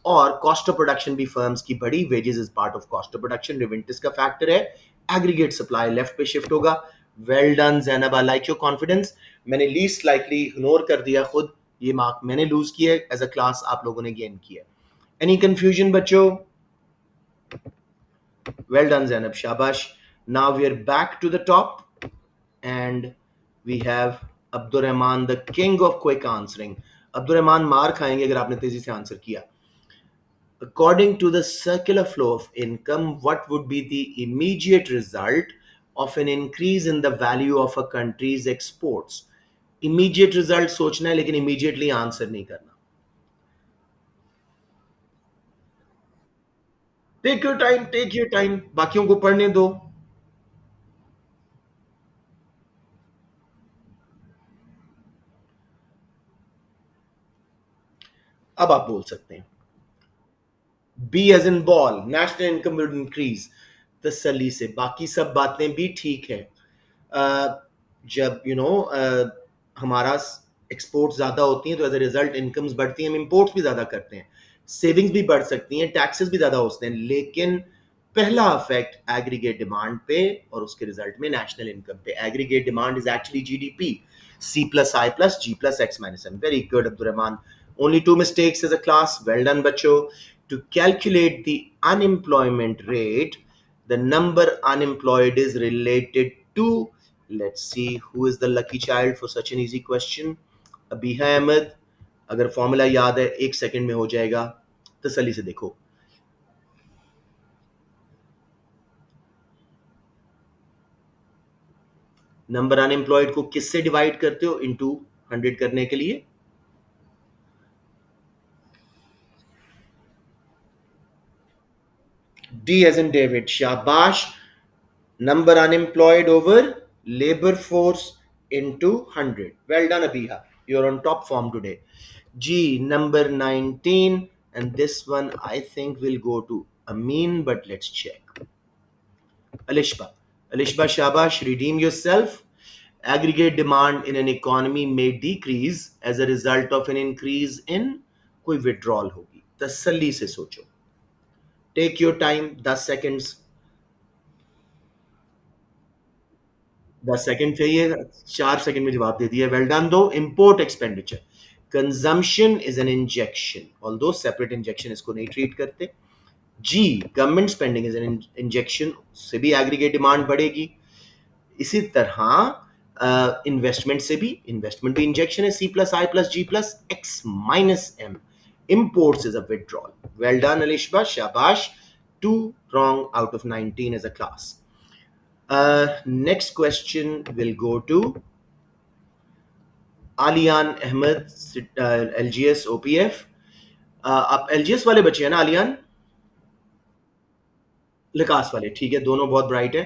और कॉस्ट ऑफ प्रोडक्शन भी फर्म्स की बढ़ी। Wages is part of cost of production, रिवेंटिस का फैक्टर है। एग्रीगेट सप्लाई लेफ्ट पे शिफ्ट होगा। Well done Zainab, I like your confidence. मैंने लीस्ट लाइकली इग्नोर कर दिया खुद, ये मार्क मैंने लूज किया एज अ क्लास, आप लोगों ने गेन किया। एनी कंफ्यूजन बच्चों? Well done, Zainab. Shabash. Now we are back to the top, and we have Abdur Rahman, the king of quick answering. Abdur Rahman मार खाएंगे अगर आपने तेजी से आंसर किया। According to the circular flow of income, what would be the immediate result of an increase in the value of a country's exports? Immediate result सोचना है, लेकिन immediately आंसर नहीं करना। Take your time, take your time, बाकियों को पढ़ने दो। अब आप बोल सकते हैं। B as in ball, national income will increase. तसल्ली से बाकी सब बातें भी ठीक है। जब हमारा एक्सपोर्ट ज्यादा होती हैं तो एज ए रिजल्ट इनकम्स बढ़ती हैं, हम इंपोर्ट्स भी ज्यादा करते हैं, सेविंग्स भी बढ़ सकती हैं, टैक्सेस भी ज्यादा होते हैं। लेकिन पहला इफेक्ट एग्रीगेट डिमांड पे और उसके रिजल्ट में नेशनल इनकम पे। Aggregate demand is actually GDP, C plus I plus G plus X minus M. Very good Abdul Rahman, only two mistakes as a class, well done बच्चों। To calculate the unemployment rate, the number unemployed is related to, let's see who is the lucky child for such an easy question. Abiha Ahmed, अगर formula याद है 1 second में हो जाएगा, तसल्ली से देखो। नंबर अनएम्प्लॉयड को किससे डिवाइड करते हो इनटू 100 करने के लिए? डी एज इन डेविड, शाबाश। Number unemployed over labor force into 100. Well done, Abiha. You're on top form today. G, number 19. And this one I think will go to Amin, but let's check. Alishba. Alishba Shabash, redeem yourself. Aggregate demand in an economy may decrease as a result of an increase in कोई withdrawal होगी. तसल्ली से सोचो. Take your time, 10 seconds. 10 second चाहिए, 4 second में जवाब दे दिया. Well done. दो import expenditure, consumption is an injection, although separate injection इसको नहीं ट्रीट करते. जी, government spending is an injection, से भी एग्रीगेट डिमांड बढ़ेगी. इसी तरह इन्वेस्टमेंट से भी, इन्वेस्टमेंट भी इंजेक्शन है. C plus I plus G plus X minus M. imports is a withdrawal. Well done, Alishba. Shabash. 2 wrong out of 19 as a class. Next question will go to Aliyan Ahmed, LGS OPF. आप LGS वाले बच्चे हैं ना आलियान? लिकास वाले, ठीक है, दोनों बहुत ब्राइट है.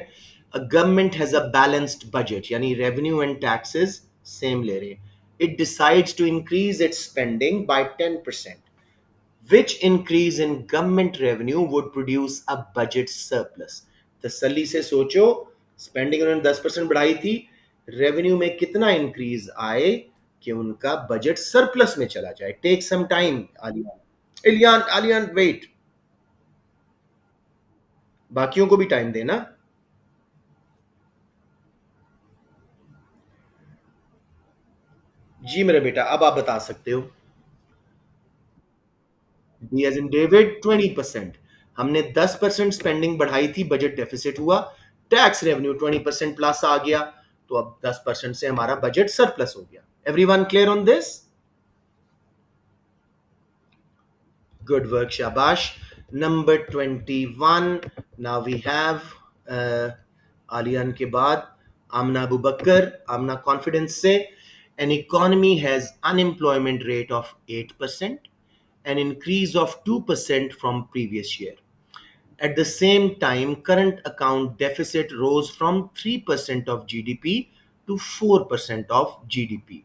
Government has a balanced budget, यानी रेवेन्यू एंड टैक्सेस सेम ले रहे हैं. It decides to increase its spending by 10%. Which increase in government revenue would produce a budget surplus? तसल्ली से सोचो. स्पेंडिंग उन्होंने 10% बढ़ाई थी, रेवेन्यू में कितना इंक्रीज आए कि उनका बजट सरप्लस में चला जाए. Take some time Aliyan. Iliyan, Aliyan wait, बाकियों को भी टाइम देना. जी मेरा बेटा, अब आप बता सकते हो. D as in David, 20%. हमने 10% स्पेंडिंग बढ़ाई थी, बजट डेफिसिट हुआ. टैक्स रेवेन्यू 20% प्लस आ गया, तो अब 10% से हमारा बजट सरप्लस हो गया. Everyone clear on this? Good work, शाबाश. Number 21. Now we have Aliyan के बाद आमना अबू बकर. आमना कॉन्फिडेंस से. An economy has unemployment rate of 8%, an increase of 2% from previous year. At the same time, current account deficit rose from 3% of GDP to 4% of GDP.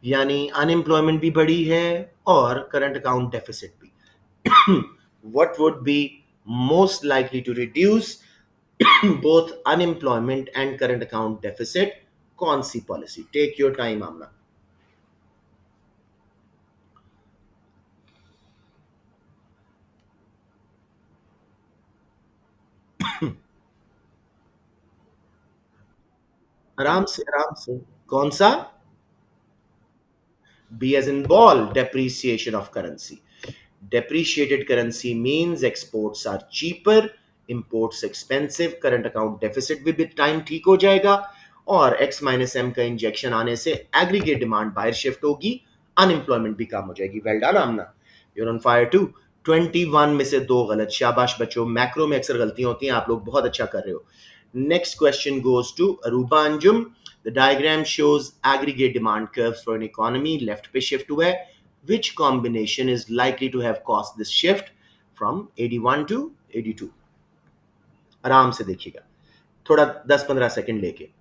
यानी unemployment भी बढ़ी है और current account deficit भी. What would be most likely to reduce both unemployment and current account deficit? कौन सी policy? Take your time आमना. आराम से, आराम से. कौन सा? B as in ball, depreciation of currency. Depreciated currency means exports are cheaper, imports expensive, current account deficit भी time ठीक हो जाएगा, और x माइनस एम का इंजेक्शन आने से एग्रीगेट डिमांड बाहर शिफ्ट होगी, अनएम्प्लॉयमेंट भी कम हो जाएगी. Well done Amna, you're on fire too. 21 में से दो गलत. शाबाश बच्चों, मैक्रो में अक्सर गलतियां होती हैं, आप लोग बहुत अच्छा कर रहे हो. Next question goes to Aruba Anjum. The diagram shows aggregate demand curves for an economy. Left पे shift हुआ है. Which combination is likely to have caused this shift from 81 to 82? आराम से देखिएगा, थोड़ा 10-15 सेकंड लेके.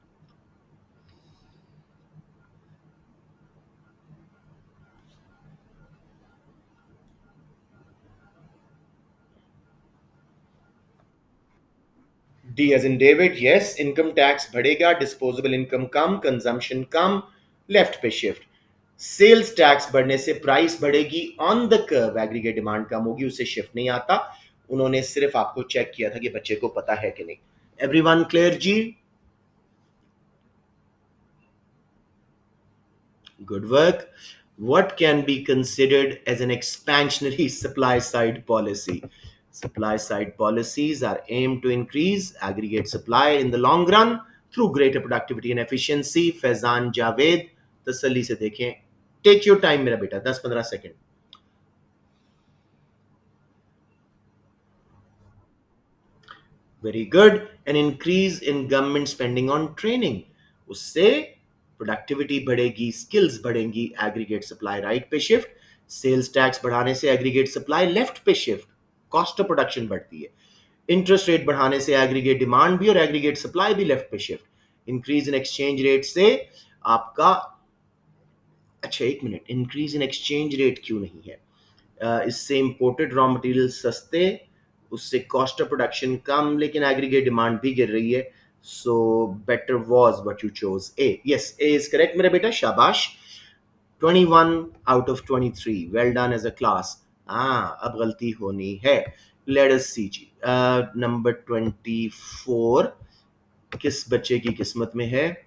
D as in David, yes. Income tax बढ़ेगा, disposable income कम, कंजम्पशन कम. लेफ्ट पे शिफ्ट. सेल्स टैक्स बढ़ने से प्राइस बढ़ेगी. On the curve aggregate demand कम होगी, उससे शिफ्ट नहीं आता. उन्होंने सिर्फ आपको चेक किया था कि बच्चे को पता है कि नहीं. एवरीवन क्लियर जी? Good work. What can be considered as an expansionary supply side policy? Supply side policies are aimed to increase aggregate supply in the long run through greater productivity and efficiency. Faizan Javed, तसल्ली से देखें. Take your time मेरा बेटा, 10-15 second. Very good. An increase in government spending on training, उससे productivity बढ़ेगी, skills बढ़ेंगी, aggregate supply right पे shift. Sales tax बढ़ाने से एग्रीगेट सप्लाई लेफ्ट पे शिफ्ट, कॉस्ट ऑफ प्रोडक्शन बढ़ती है. इंटरेस्ट रेट बढ़ाने से एग्रीगेट डिमांड भी और एग्रीगेट सप्लाई भी लेफ्ट पे shift. Increase in exchange rate से आपका, अच्छा एक minute, increase in exchange rate क्यों नहीं है? इससे इंपोर्टेड रॉ मटेरियल सस्ते, उससे कॉस्ट ऑफ प्रोडक्शन कम, लेकिन एग्रीगेट डिमांड भी गिर रही है. So better was what you chose A. Yes, A is correct मेरा बेटा, शाबाश. 21 out of 23, well done as a class. हाँ, अब गलती होनी है. लेट अस सी जी. नंबर 24 किस बच्चे की किस्मत में है?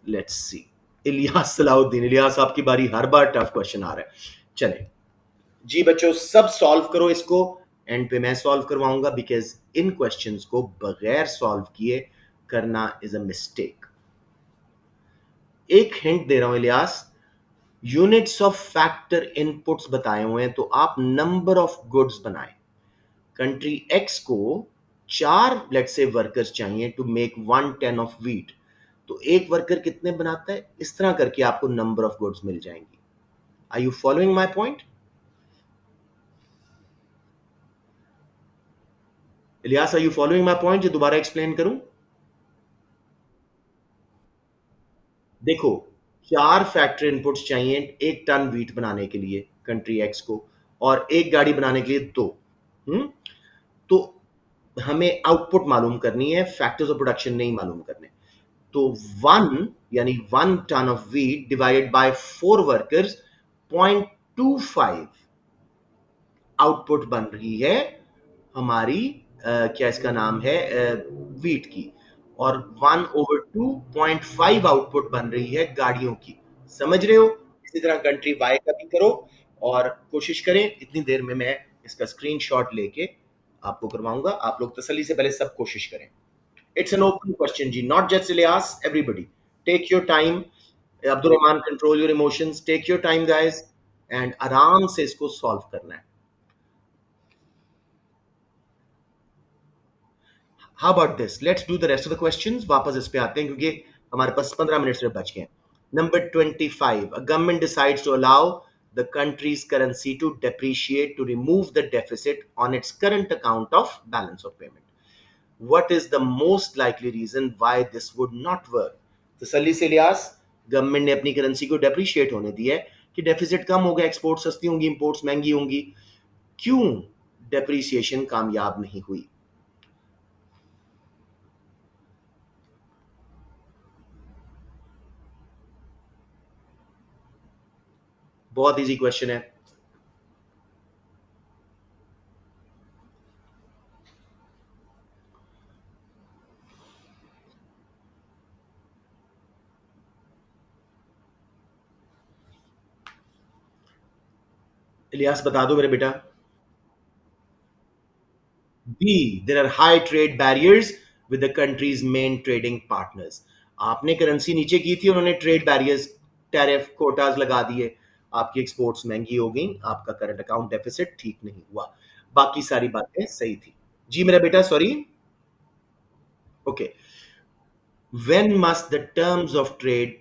Let's see. इलियास सलाउद्दीन. इलियास, आपकी बारी. हर बार टफ क्वेश्चन आ रहा है. चले जी बच्चों, सब सॉल्व करो इसको. एंड पे मैं सॉल्व करवाऊंगा, बिकॉज इन क्वेश्चंस को बगैर सॉल्व किए करना इज अ मिस्टेक. एक हिंट दे रहा हूं Ilyas. Units of factor inputs बताए हुए हैं, तो आप नंबर ऑफ गुड्स बनाएं. कंट्री एक्स को 4 लेट्स से वर्कर्स चाहिए to make 1 ton of wheat. तो एक वर्कर कितने बनाता है? इस तरह करके आपको नंबर ऑफ गुड्स मिल जाएंगी. Are you following my point? Ilyas, are you following my point? जो दोबारा एक्सप्लेन करूं? देखो, 4 फैक्ट्री इनपुट्स चाहिए 1 टन व्हीट बनाने के लिए कंट्री एक्स को, और एक गाड़ी बनाने के लिए 2. हम्म तो हमें आउटपुट मालूम करनी है, फैक्टर्स ऑफ प्रोडक्शन नहीं मालूम करने. तो 1 ton of wheat divided by 4 workers, 0.25 output बन रही है हमारी. क्या इसका नाम है? व्हीट की. और 1/2 0.5 आउटपुट बन रही है गाड़ियों की. समझ रहे हो? इसी तरह कंट्री वाई का भी करो. और कोशिश करें, इतनी देर में मैं इसका स्क्रीनशॉट लेके आपको करवाऊंगा. आप लोग तसल्ली से पहले सब कोशिश करें. इट्स एन ओपन क्वेश्चन जी, not just Ilyas, everybody. Take your time. Abdul Rahman, control your emotions. Take your time guys. And आराम से इसको सॉल्व करना है. How about this, let's do the rest of the questions. वापस इस पे आते हैं, क्योंकि हमारे पास 15 मिनट सिर्फ बच गए. Number 25, a government decides to allow the country's currency to depreciate to remove the deficit on its current account of balance of payment. What is the most likely reason why this would not work? तसल्ली से लिहाज, government ने अपनी currency को depreciate होने दिया है कि डेफिसिट कम हो गया, एक्सपोर्ट सस्ती होंगी, इंपोर्ट्स महंगी होंगी. क्यों डेप्रिसिएशन कामयाब नहीं हुई? बहुत इजी क्वेश्चन है. इलियास, बता दो मेरे बेटा. B. There are high trade barriers with the country's main trading partners. आपने करेंसी नीचे की थी, उन्होंने ट्रेड बैरियर्स, टैरिफ, कोटाज लगा दिए. आपकी एक्सपोर्ट्स महंगी हो गई, आपका करंट अकाउंट डेफिसिट ठीक नहीं हुआ. बाकी सारी बातें सही थी. जी मेरा बेटा, sorry. Okay. When must the terms of trade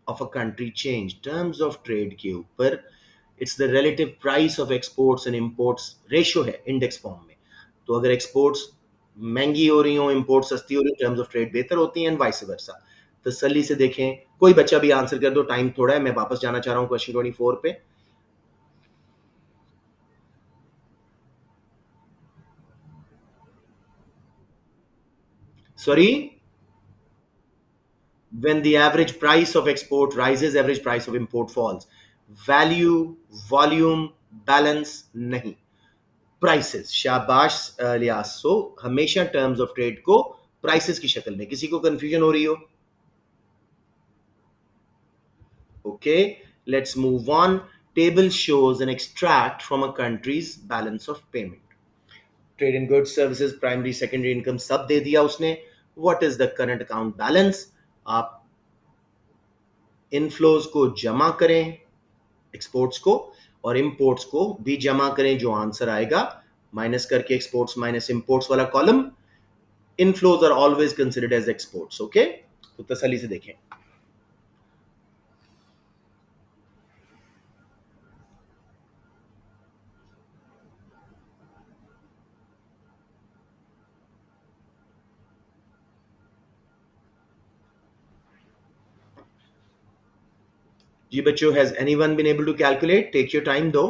of a country change? Terms of trade के ऊपर it's the relative price of exports and imports ratio है इंडेक्स फॉर्म में. तो अगर एक्सपोर्ट्स महंगी हो रही हो, इंपोर्ट सस्ती हो रही हो, टर्म्स ऑफ ट्रेड बेहतर होती हैं, एंड वाइस वर्सा. तसल्ली से देखें. कोई बच्चा भी आंसर कर दो, टाइम थोड़ा है. मैं वापस जाना चाह रहा हूँ क्वेश्चन 24 पे. Sorry. When the average price of export rises, average price of import falls. Value, volume, balance नहीं. प्राइसेस. शाबाश लियास. सो हमेशा टर्म्स ऑफ ट्रेड को प्राइसेस की शक्ल में. किसी को कंफ्यूजन हो रही हो? Okay, let's move on. Table shows an extract from a countries balance of payment. Trade in goods, services, primary secondary income सब दे दिया उसने. What is the current account balance? आप इनफ्लोज को जमा करें, एक्सपोर्ट्स को, और इंपोर्ट्स को भी जमा करें. जो आंसर आएगा माइनस करके एक्सपोर्ट्स माइनस इंपोर्ट्स वाला column. Inflows are always considered as exports. Okay, तो तसल्ली से देखें. जी बच्चों, has anyone been able to calculate? Take your time दो.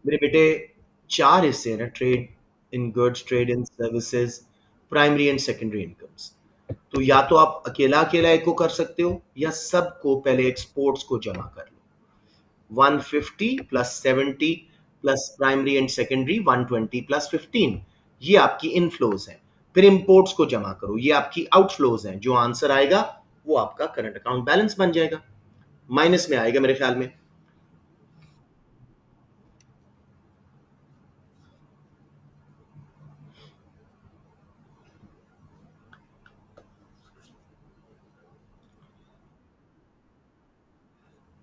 मेरे बेटे, चार हिस्से हैं ना, trade in goods, trade in services, primary and secondary incomes. तो या तो आप अकेला अकेला एक को कर सकते हो, या सबको पहले एक्सपोर्ट्स को जमा कर लो। 150 plus 70 plus primary and secondary 120 plus 15, ये आपकी इनफ्लोज है। फिर इंपोर्ट्स को जमा करो, ये आपकी आउटफ्लोज हैं। जो आंसर आएगा वो आपका करंट अकाउंट बैलेंस बन जाएगा, माइनस में आएगा मेरे ख्याल में।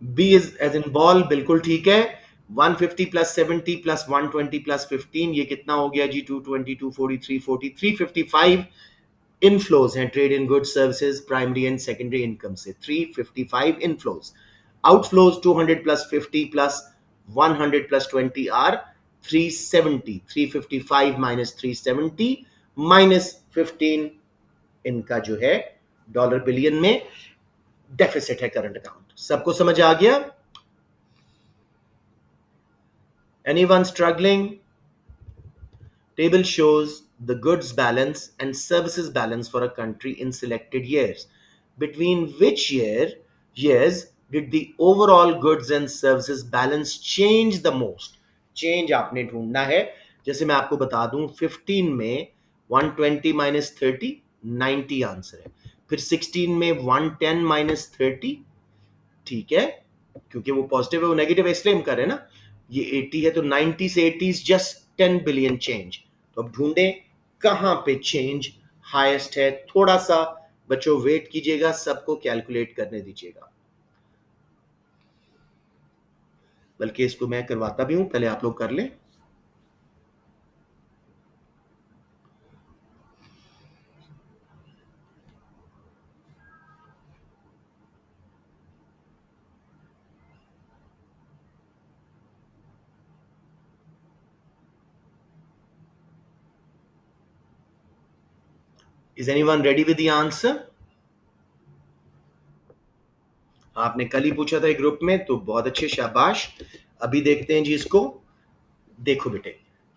B is as in ball, बिल्कुल ठीक है। 150 प्लस 70 प्लस 120 प्लस 15, ये कितना हो गया जी? 220, 240, 340, 355 इनफ्लोज हैं trade in goods services primary and secondary income से। 355 inflows. Outflows 200 plus 50 plus 100 plus 20 are 370। 355 minus 370 minus 15, इनका जो है डॉलर बिलियन में डेफिसिट है करंट अकाउंट। सबको समझ आ गया? Anyone struggling? Table shows the goods balance and services balance for a country in selected years. Between which years did the overall goods and services balance change the most? Change आपने ढूंढना है। जैसे मैं आपको बता दूं, 15 में 120 माइनस 30, 90 आंसर है। फिर 16 में 110 माइनस 30, ठीक है, क्योंकि वो पॉजिटिव है वो नेगेटिव है इसलिए हम कर रहे हैं ना। ये 80 है तो 90 से 80 इज जस्ट 10 बिलियन चेंज। तो अब ढूंढें कहां पे चेंज हाईएस्ट है। थोड़ा सा बच्चों वेट कीजिएगा, सबको कैलकुलेट करने दीजिएगा, बल्कि इसको मैं करवाता भी हूं, पहले आप लोग कर लें। Is anyone ready with the answer? आपने कल ही पूछा था एक ग्रुप में, तो बहुत अच्छे, शाबाश। अभी देखते हैं जी इसको। देखो बेटे,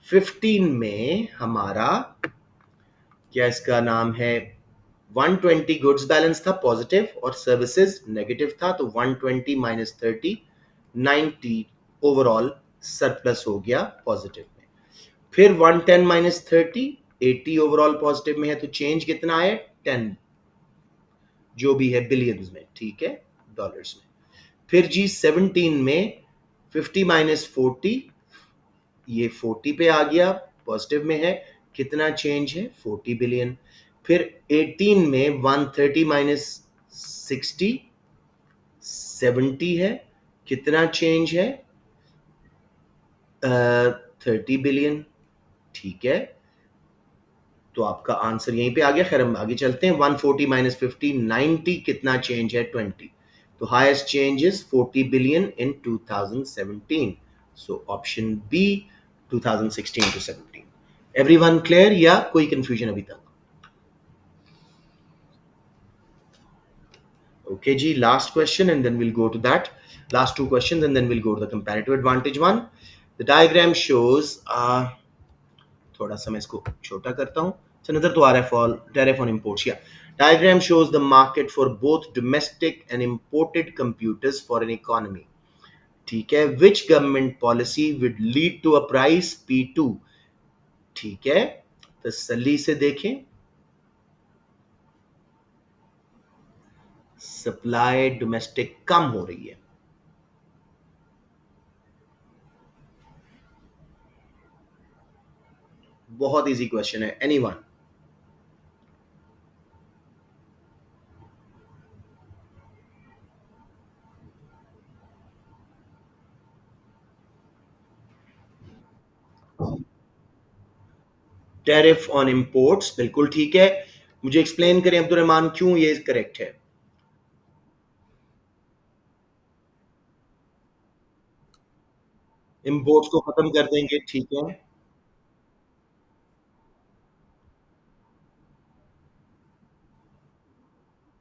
15 में हमारा क्या इसका नाम है, 120 गुड्स बैलेंस था पॉजिटिव और सर्विसेज नेगेटिव था, तो 120 माइनस 30, 90 ओवरऑल सरप्लस हो गया पॉजिटिव में। फिर 110 माइनस 30, 80 ओवरऑल पॉजिटिव में है, तो चेंज कितना है? 10, जो भी है बिलियंस में, ठीक है, डॉलर्स में। फिर जी 17 में 50 माइनस 40, ये 40 पे आ गया, पॉजिटिव में है, कितना चेंज है? 40 बिलियन। फिर 18 में 130 माइनस 60, 70 है, कितना चेंज है? 30 बिलियन, ठीक है। तो आपका आंसर यहीं पे आ गया। खैर हम आगे चलते हैं। 140 माइनस 50, 90, कितना चेंज है? 20। तो highest change is 40 billion in 2017। So option B, 2016 to 17। Everyone clear या कोई कंफ्यूजन अभी तक? Okay, G, last question and then we'll go to that. Last two questions and then we'll go to the comparative advantage one. The diagram shows, थोड़ा सा मैं इसको छोटा करता हूँ, so नजर तो आ रहा है, for tariff on imports, yeah. Diagram shows the market for both domestic and imported computers for an economy. ठीक है, which government policy would lead to a price P2? ठीक है, तसल्ली से देखें, सप्लाई डोमेस्टिक कम हो रही है। बहुत इजी क्वेश्चन है। एनीवन? टैरिफ ऑन इंपोर्ट्स, बिल्कुल ठीक है। मुझे एक्सप्लेन करें अब्दुलरहमान, क्यों ये करेक्ट है? इंपोर्ट्स को खत्म कर देंगे, ठीक है।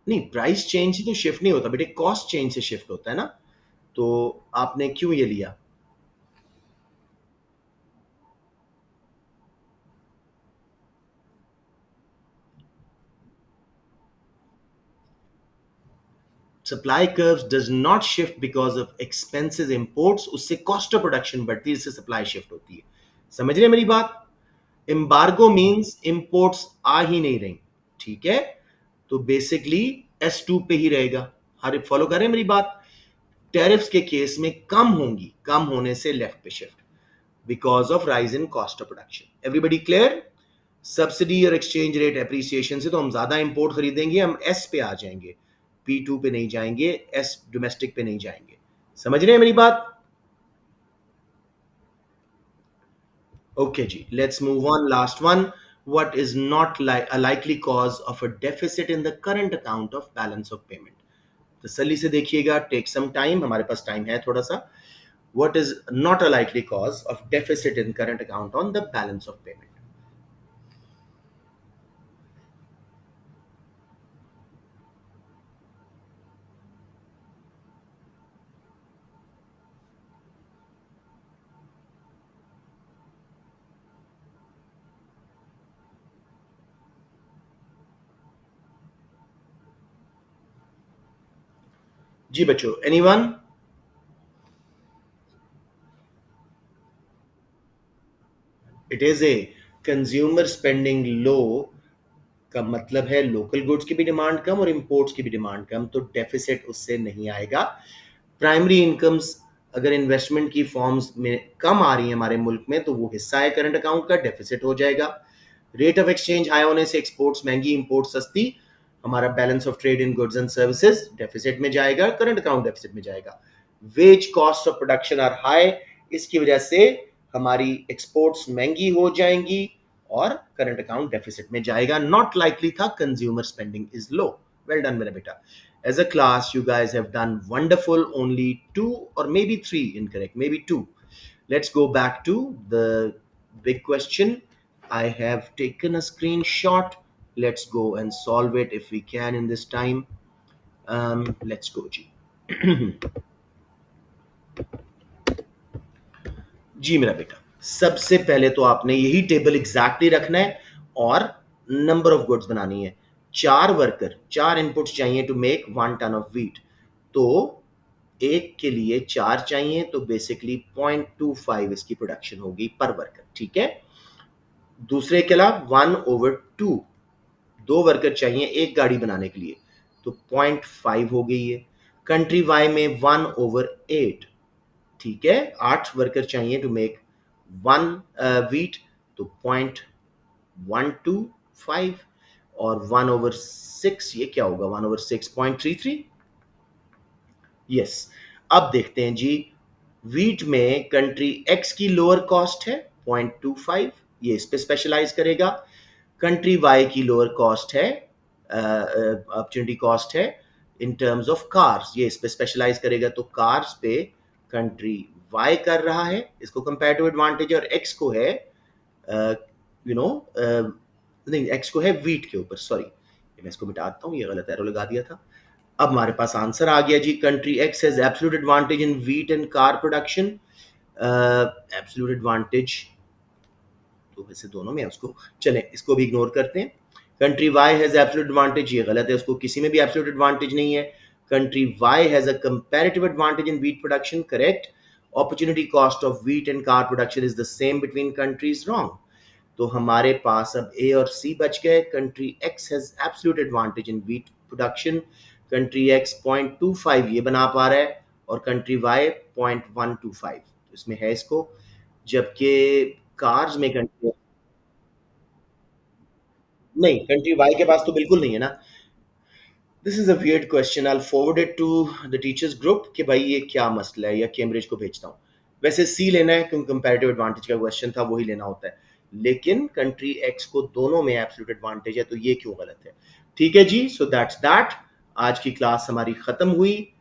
नहीं, प्राइस चेंज से तो शिफ्ट नहीं होता बेटे, कॉस्ट चेंज से शिफ्ट होता है ना। तो आपने क्यों ये लिया? Supply curves does not shift because of expensive imports, उससे कॉस्ट ऑफ प्रोडक्शन बढ़ती है, इससे सप्लाई शिफ्ट होती है। समझ रहे हैं मेरी बात? एम्बार्गो मींस इंपोर्ट्स आ ही नहीं रही, ठीक है, तो बेसिकली S2 पे ही रहेगा। हर फॉलो करें मेरी बात? टैरिफ्स के केस में कम होंगी, कम होने से लेफ्ट पे shift because of rise in cost of production. Everybody clear? Subsidy और एक्सचेंज रेट एप्रिसिएशन से तो हम ज्यादा इंपोर्ट खरीदेंगे, हम एस पे आ जाएंगे, P2 पे नहीं जाएंगे, एस डोमेस्टिक पे नहीं जाएंगे। समझ रहे हैं मेरी बात? ओके जी, let's move on. Last one, what is not like a likely cause of a deficit in the current account of balance of payment? तसल्ली से देखिएगा, टेक सम टाइम, हमारे पास टाइम है थोड़ा सा। What is not a likely cause of deficit in current account on the balance of payment? जी बच्चों, anyone? It is a consumer spending low का मतलब है लोकल गुड्स की भी डिमांड कम और इंपोर्ट्स की भी डिमांड कम, तो डेफिसिट उससे नहीं आएगा। प्राइमरी इनकम्स अगर इन्वेस्टमेंट की फॉर्म्स में कम आ रही है हमारे मुल्क में, तो वो हिस्सा है करंट अकाउंट का, डेफिसिट हो जाएगा। रेट ऑफ एक्सचेंज हाई होने से एक्सपोर्ट्स महंगी, इंपोर्ट सस्ती, हमारा balance of trade in goods and services deficit में जाएगा, करंट अकाउंट डेफिसिट में जाएगा। Wage cost of production are high, इसकी वजह से हमारी एक्सपोर्ट्स महंगी हो जाएंगी और करंट अकाउंट डेफिसिट में जाएगा। नॉट लाइकली था, consumer spending is low. Well done मेरा बेटा। As a class, you guys have done wonderful. Only two or maybe three incorrect, maybe two. Let's go back to the big question. I have taken a screenshot. Let's go and solve it if we can in this time. Let's go, G. जी मेरा बेटा, सबसे पहले तो आपने यही table exactly रखना है और नंबर ऑफ गुड्स बनानी है। चार वर्कर, चार इनपुट्स चाहिए to make 1 ton of wheat, तो एक के लिए चार चाहिए, तो बेसिकली 0.25 इसकी प्रोडक्शन होगी पर वर्कर, ठीक है। दूसरे के अलावा 1/2, दो वर्कर चाहिए एक गाड़ी बनाने के लिए, तो 0.5 हो गई है। कंट्री वाई में 1/8, ठीक है, 8 वर्कर चाहिए टू मेक 1 व्हीट, तो 0.125, और 1/6 ये क्या होगा, 1/6 0.33। यस, अब देखते हैं जी, व्हीट में कंट्री एक्स की लोअर कॉस्ट है 0.25, ये इस पे स्पेशलाइज करेगा। कंट्री वाई की लोअर कॉस्ट है, अपॉर्चुनिटी कॉस्ट है इन टर्म्स ऑफ कार्स, ये इस पे स्पेशलाइज करेगा, तो कार्स पे कंट्री वाई कर रहा है, इसको कंपैरेटिव एडवांटेज, और एक्स को है यू नो नहीं, एक्स को है व्हीट के ऊपर, सॉरी मैं इसको मिटाता हूँ, ये गलत एरो लगा दिया था। अब हमारे पास आंसर आ गया जी, country X has absolute advantage in wheat and car production. Absolute advantage तो वैसे दोनों में है, उसको चले इसको भी इग्नोर करते हैं। Country Y has absolute advantage, ये गलत है, उसको किसी में भी एब्सोल्यूट एडवांटेज नहीं है। Country Y has a comparative advantage in wheat production, correct. Opportunity cost of wheat and car production is the same between countries, wrong. तो हमारे पास अब ए और सी बच गए। Country X has absolute advantage in wheat production, country X 0.25 ये बना पा रहा है, और कंट्री वाई 0.125 इसमें है इसको, जबकि कार्स में कंट्री नहीं, कंट्री वाई के पास तो बिल्कुल नहीं है ना। This is a weird question, I forward it to the teachers group कि भाई ये क्या मसला है, या कैम्ब्रिज को भेजता हूँ। वैसे सी लेना है क्योंकि कंपैरेटिव एडवांटेज का क्वेश्चन था, वही लेना होता है, लेकिन कंट्री एक्स को दोनों में एब्सोल्यूट एडवांटेज है, तो ये क्यों गलत है। ठीक है जी, सो दैट्स दैट। आज की क्लास हमारी खत्म हुई।